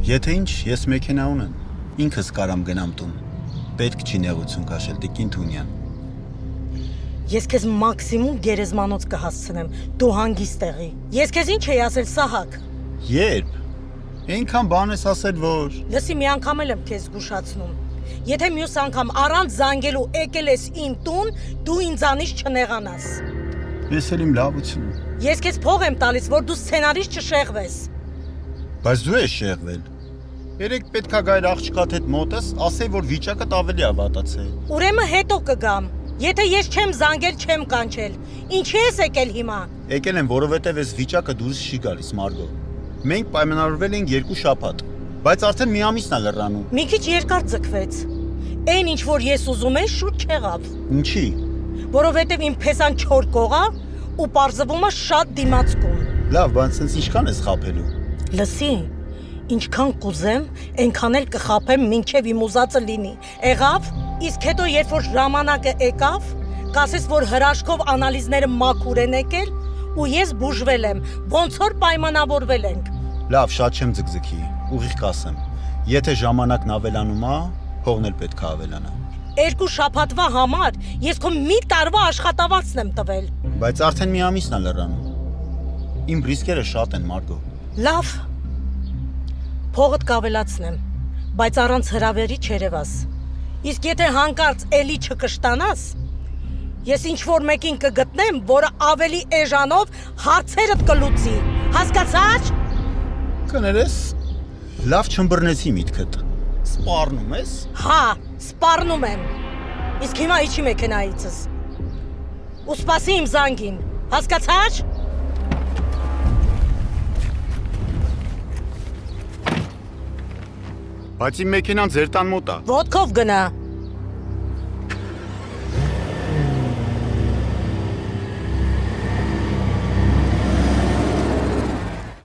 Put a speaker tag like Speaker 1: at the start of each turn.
Speaker 1: Եթե ինչ, ես մեքենա ունեմ, ինքս կարամ գնամ տուն, պետք չի նեղություն կաշել, տիկին Թունյան։
Speaker 2: Ես քեզ մաքսիմում գերեզմանոց կհասցնեմ, դու հանգիստ եղի։ Ես քեզ ինչ էի ասել, Սահակ։
Speaker 1: Երբ։ Այնքան բան ես ասել, որ…
Speaker 2: Լսի, մի անգամ էլ եմ քեզ զգուշացնում։ Եթե մյուս անգամ առանց զանգելու եկել ես իմ տուն, դու ինձանից չնեղանաս։
Speaker 1: Ես էլ իմ լավությունը։
Speaker 2: Ես քեզ փող եմ տալիս, որ դու սցենարից չշեղվես։
Speaker 1: Բայց դու ես շեղվել։ Երեք պետքա գայր աղջկատ հետ մոտս, ասեի, որ վիճակդ ավելի ավատացել։
Speaker 2: Ուրեմն հետո կգամ։ Եթե ես չեմ զանգել, չեմ կանչել։ Ինչի ես եկել հիմա։
Speaker 1: Եկել եմ, որովհետև այս վիճակը դուրս չի գալիս, Մարգո։ Մենք պայմանավորվել ենք 2 շաբաթ, բայց արդեն մի ամիսն է լռանում։
Speaker 2: Մի քիչ երկար ձգվեց։ Այն ինչ որ ես ուզում եմ, շուտ չեղավ։
Speaker 1: Ինչի։
Speaker 2: Որովհետև իմ փեսան չոր կողա ու պարզվում է շատ դիմացկուն։
Speaker 1: Լավ, բայց sense ինչքան ես խափելու։
Speaker 2: Լսի, ինչքան կուզեմ, այնքան էլ կխափեմ, մինչև իմ ուզածը լինի։ Եղավ, իսկ հետո երբ որ ժամանակը եկավ, կասես որ հրաշքով անալիզները մաքուր են եկել ու ես բուժվել եմ, ոնց որ պայմանավորվել ենք։
Speaker 1: Լավ, շատ չեմ ձգձգի, ուղիղ կասեմ։ Եթե ժամանակն ավելանում է, փողն էլ պետք է ավելանա։
Speaker 2: 2 շաբաթվա համար ես քո մի տարվա աշխատավարձն եմ տվել։
Speaker 1: Բայց արդեն մի ամիսն է լռանում։ Իմ ռիսկերը շատ են, Մարգո։
Speaker 2: Լավ։ Փողդ կավելացնեմ, բայց առանց հրավերի չերևաս։ Իսկ եթե հանկարծ էլի չկշտանաս, ես ինչ-որ մեկին կգտնեմ, որը ավելի էժանով հարցերդ կլուծի։ Հասկացա՞չ։
Speaker 1: Կներես, լավ չմբռնեցի միտքդ։ Սպառնում ես։
Speaker 2: Հա, սպառնում եմ։ Իսկ հիմա իջի մեքենայիցս։ Ու սպասի իմ զանգին։ Հասկացա՞չ։
Speaker 1: Բայց իմ մեքենան ձեր տան մոտ է։
Speaker 2: Ոտքով գնա։